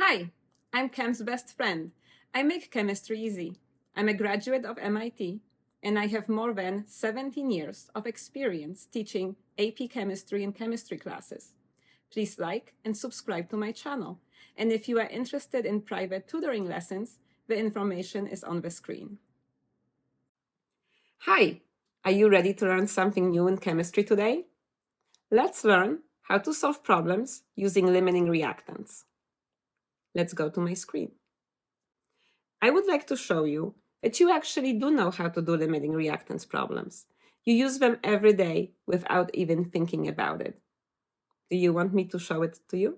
Hi, I'm Chem's best friend. I make chemistry easy. I'm a graduate of MIT, and I have more than 17 years of experience teaching AP chemistry and chemistry classes. Please like and subscribe to my channel. And if you are interested in private tutoring lessons, the information is on the screen. Hi, are you ready to learn something new in chemistry today? Let's learn how to solve problems using limiting reactants. Let's go to my screen. I would like to show you that you actually do know how to do limiting reactants problems. You use them every day without even thinking about it. Do you want me to show it to you?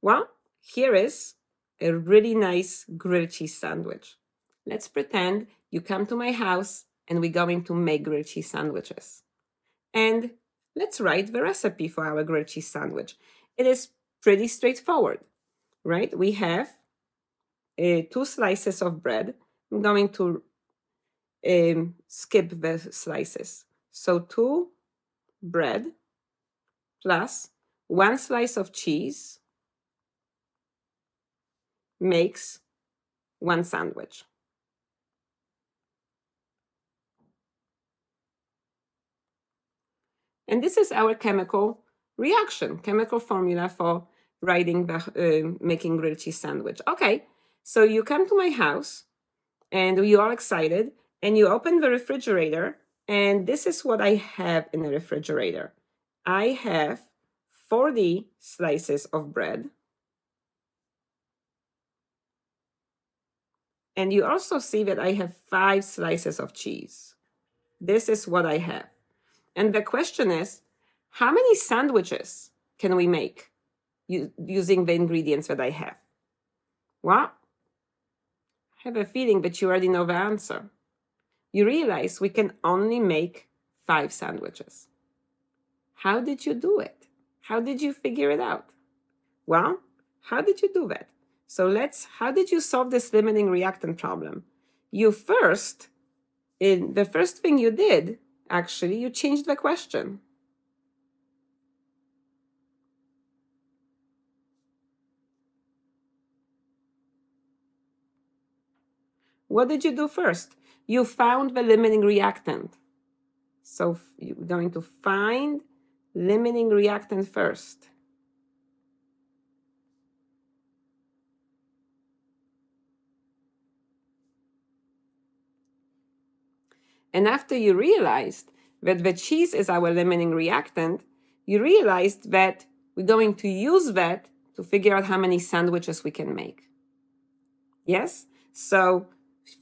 Well, here is a really nice grilled cheese sandwich. Let's pretend you come to my house and we're going to make grilled cheese sandwiches. And let's write the recipe for our grilled cheese sandwich. It is pretty straightforward, right? We have 2 slices of bread. I'm going to skip the slices. So 2 bread plus 1 slice of cheese makes 1 sandwich. And this is our chemical reaction, chemical formula for writing the making grilled cheese sandwich. Okay, so you come to my house and you're all excited and you open the refrigerator, and this is what I have in the refrigerator. I have 40 slices of bread. And you also see that I have 5 slices of cheese. This is what I have. And the question is, how many sandwiches can we make using the ingredients that I have? Well, I have a feeling that you already know the answer. You realize we can only make 5 sandwiches. How did you do it? How did you figure it out? Well, how did you do that? So how did you solve this limiting reactant problem? The first thing you did, actually, you changed the question. What did you do first? You found the limiting reactant. So you're going to find limiting reactant first. And after you realized that the cheese is our limiting reactant, you realized that we're going to use that to figure out how many sandwiches we can make. Yes? So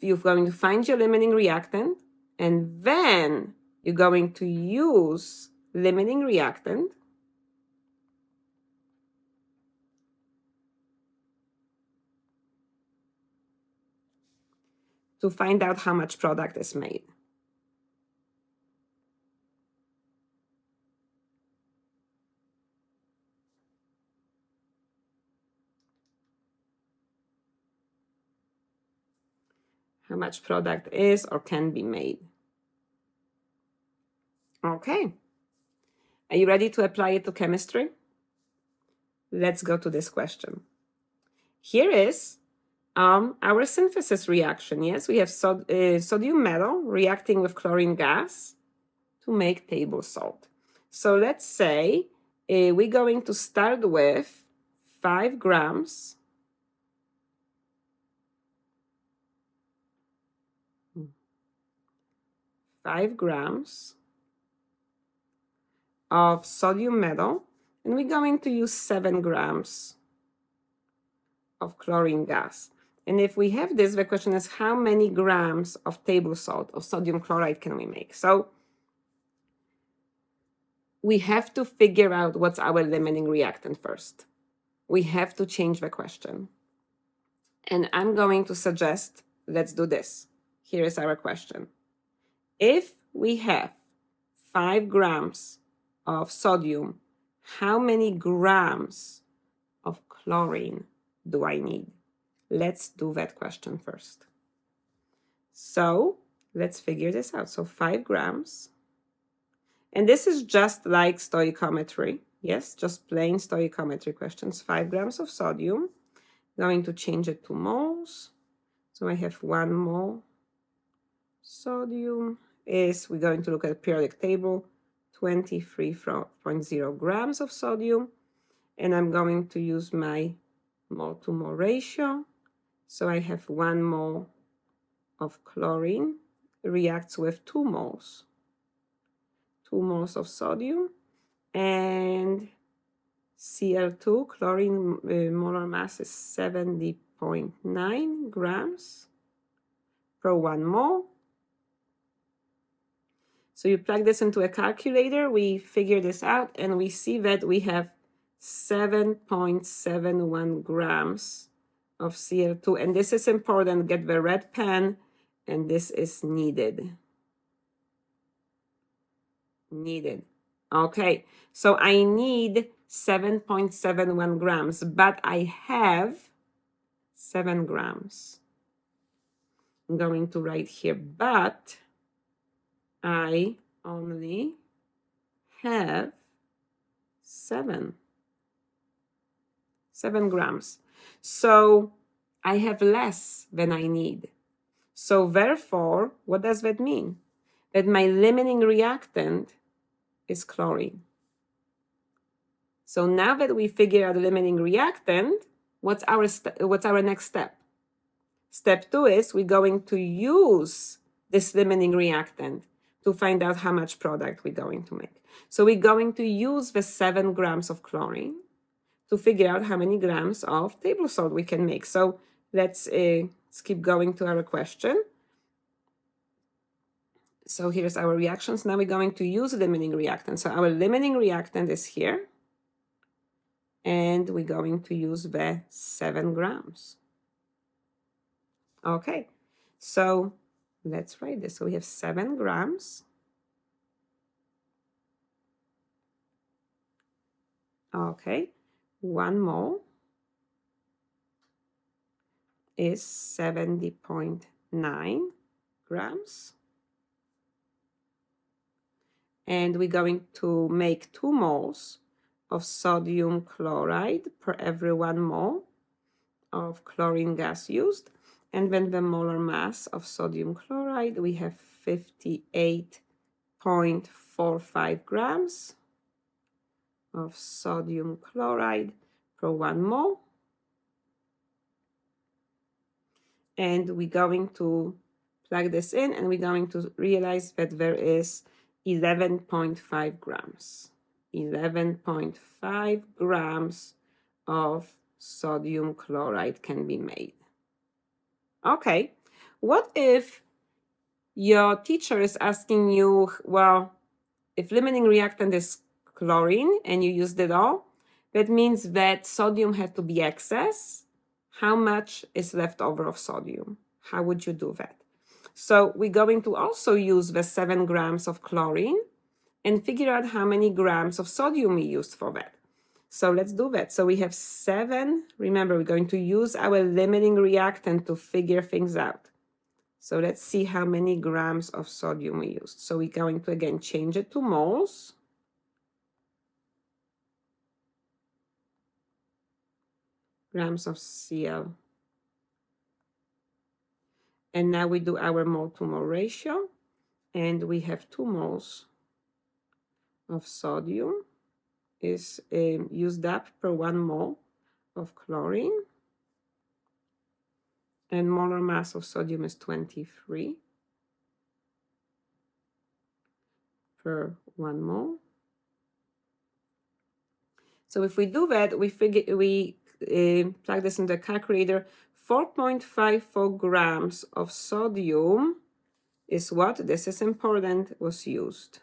you're going to find your limiting reactant, and then you're going to use limiting reactant to find out how much product is made. How much product is or can be made. Okay. Are you ready to apply it to chemistry? Let's go to this question. Here is our synthesis reaction. Yes, we have sodium metal reacting with chlorine gas to make table salt. So let's say we're going to start with 5 grams of sodium metal, and we're going to use 7 grams of chlorine gas. And if we have this, the question is how many grams of table salt, of sodium chloride, can we make? So we have to figure out what's our limiting reactant first. We have to change the question. And I'm going to suggest, let's do this. Here is our question. If we have 5 grams of sodium, how many grams of chlorine do I need? Let's do that question first. So let's figure this out. So 5 grams. And this is just like stoichiometry. Yes, just plain stoichiometry questions. 5 grams of sodium Going to change it to moles. So I have 1 mole sodium is, we're going to look at the periodic table, 23.0 grams of sodium. And I'm going to use my mole to mole ratio. So I have 1 mole of chlorine reacts with 2 moles. 2 moles of sodium, and Cl2, chlorine molar mass is 70.9 grams per 1 mole. So you plug this into a calculator, we figure this out, and we see that we have 7.71 grams of Cl2. And this is important, get the red pen, and this is needed. Okay, so I need 7.71 grams, but I have 7 grams. I'm going to write here, but I only have 7 grams. So I have less than I need. So therefore, what does that mean? That my limiting reactant is chlorine. So now that we figure out the limiting reactant, what's our next step? Step 2 is we're going to use this limiting reactant to find out how much product we're going to make. So we're going to use the 7 grams of chlorine to figure out how many grams of table salt we can make. So let's keep going to our question. So here's our reactions. Now we're going to use limiting reactant. So our limiting reactant is here. And we're going to use the 7 grams. Okay, so let's write this. So we have 7 grams. Okay, 1 mole is 70.9 grams. And we're going to make 2 moles of sodium chloride per every 1 mole of chlorine gas used. And then the molar mass of sodium chloride, we have 58.45 grams of sodium chloride per 1 mole. And we're going to plug this in, and we're going to realize that there is 11.5 grams. 11.5 grams of sodium chloride can be made. Okay, what if your teacher is asking you, well, if limiting reactant is chlorine and you used it all, that means that sodium had to be excess. How much is left over of sodium? How would you do that? So we're going to also use the 7 grams of chlorine and figure out how many grams of sodium we used for that. So let's do that. So we have 7. Remember, we're going to use our limiting reactant to figure things out. So let's see how many grams of sodium we used. So we're going to, again, change it to moles. Grams of Cl. And now we do our mole to mole ratio. And we have 2 moles of sodium is used up per 1 mole of chlorine. And molar mass of sodium is 23 per 1 mole. So if we do that, we plug this in the calculator. 4.54 grams of sodium is what? This is important, was used.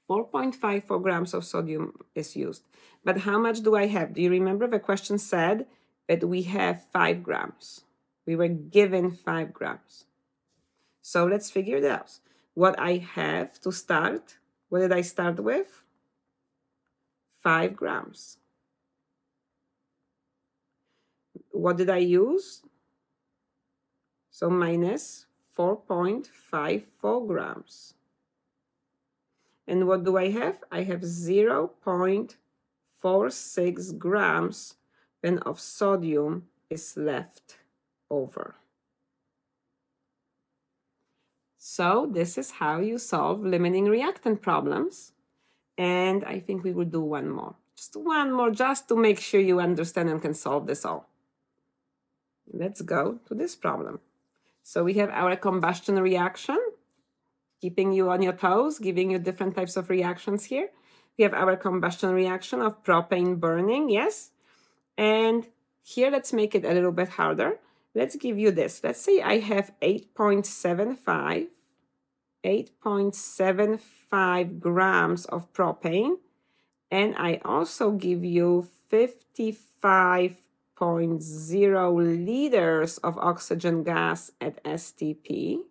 4.54 grams of sodium is used. But how much do I have? Do you remember the question said that we have 5 grams? We were given 5 grams. So let's figure it out. What I have to start, what did I start with? 5 grams. What did I use? So minus 4.54 grams. And what do I have? I have 0.46 grams then of sodium is left over. So this is how you solve limiting reactant problems. And I think we will do one more. Just one more, just to make sure you understand and can solve this all. Let's go to this problem. So we have our combustion reaction, keeping you on your toes, giving you different types of reactions here. We have our combustion reaction of propane burning, yes? And here, let's make it a little bit harder. Let's give you this. Let's say I have 8.75 grams of propane, and I also give you 55.0 liters of oxygen gas at STP.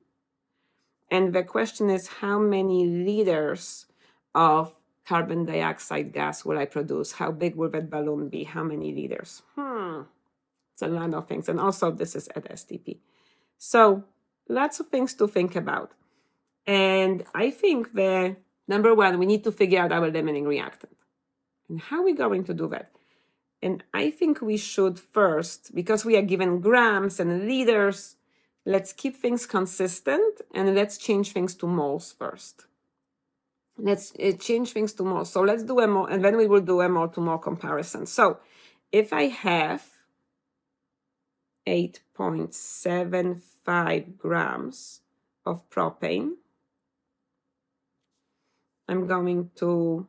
And the question is, how many liters of carbon dioxide gas will I produce? How big will that balloon be? How many liters? It's a lot of things. And also, this is at STP. So lots of things to think about. And I think that, number one, we need to figure out our limiting reactant. And how are we going to do that? And I think we should first, because we are given grams and liters, let's keep things consistent and let's change things to moles first. Let's change things to moles. So let's do a mole, and then we will do a mole to mole comparison. So if I have 8.75 grams of propane, I'm going to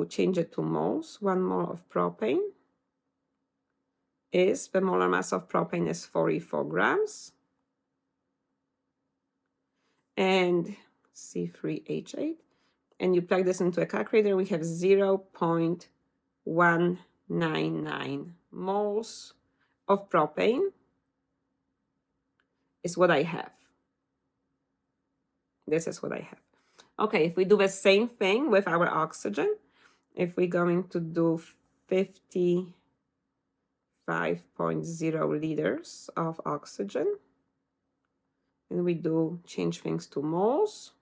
change it to moles. 1 mole of propane is, the molar mass of propane is 44 grams. And C3H8. And you plug this into a calculator, we have 0.199 moles of propane is what I have. This is what I have. Okay, if we do the same thing with our oxygen, if we're going to do 55.0 liters of oxygen, and we do change things to moles,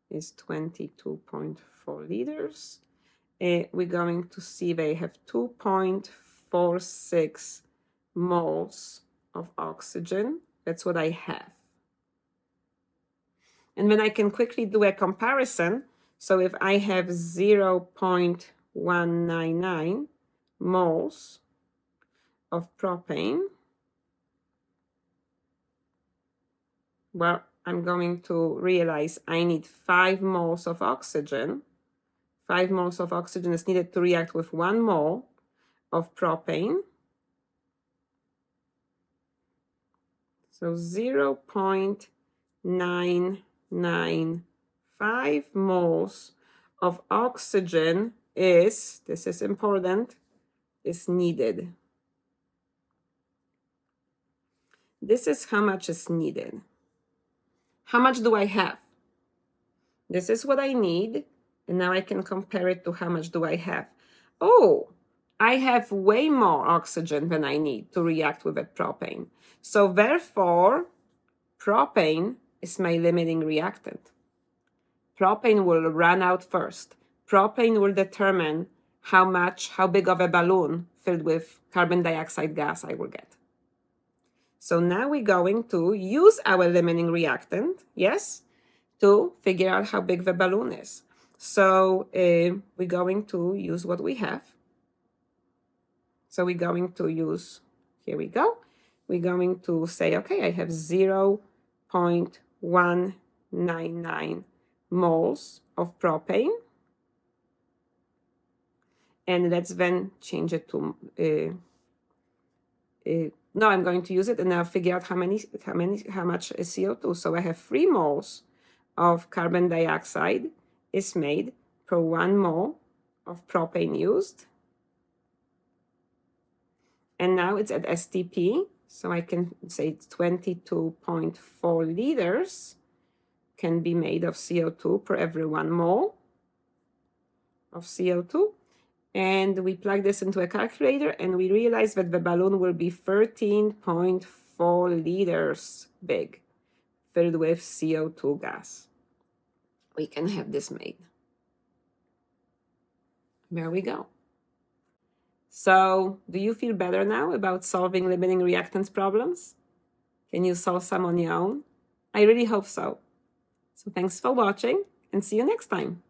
is 22.4 liters. We're going to see they have 2.46 moles of oxygen. That's what I have. And then I can quickly do a comparison. So if I have 0.199 moles of propane, well, I'm going to realize I need 5 moles of oxygen. 5 moles of oxygen is needed to react with 1 mole of propane. So 0.995 moles of oxygen is, this is important, is needed. This is how much is needed. How much do I have? This is what I need, and now I can compare it to how much do I have. Oh, I have way more oxygen than I need to react with that propane. So therefore, propane is my limiting reactant. Propane will run out first. Propane will determine how big of a balloon filled with carbon dioxide gas I will get. So now we're going to use our limiting reactant, yes, to figure out how big the balloon is. So we're going to use what we have. So we're going to use, here we go. We're going to say, okay, I have 0.199 moles of propane. And let's then change it to, now I'm going to use it and now figure out how much is CO2. So I have 3 moles of carbon dioxide is made per 1 mole of propane used. And now it's at STP, so I can say 22.4 liters can be made of CO2 per every 1 mole of CO2. And we plug this into a calculator and we realize that the balloon will be 13.4 liters big, filled with CO2 gas. We can have this made. There we go. So, do you feel better now about solving limiting reactants problems? Can you solve some on your own? I really hope so. So thanks for watching and see you next time.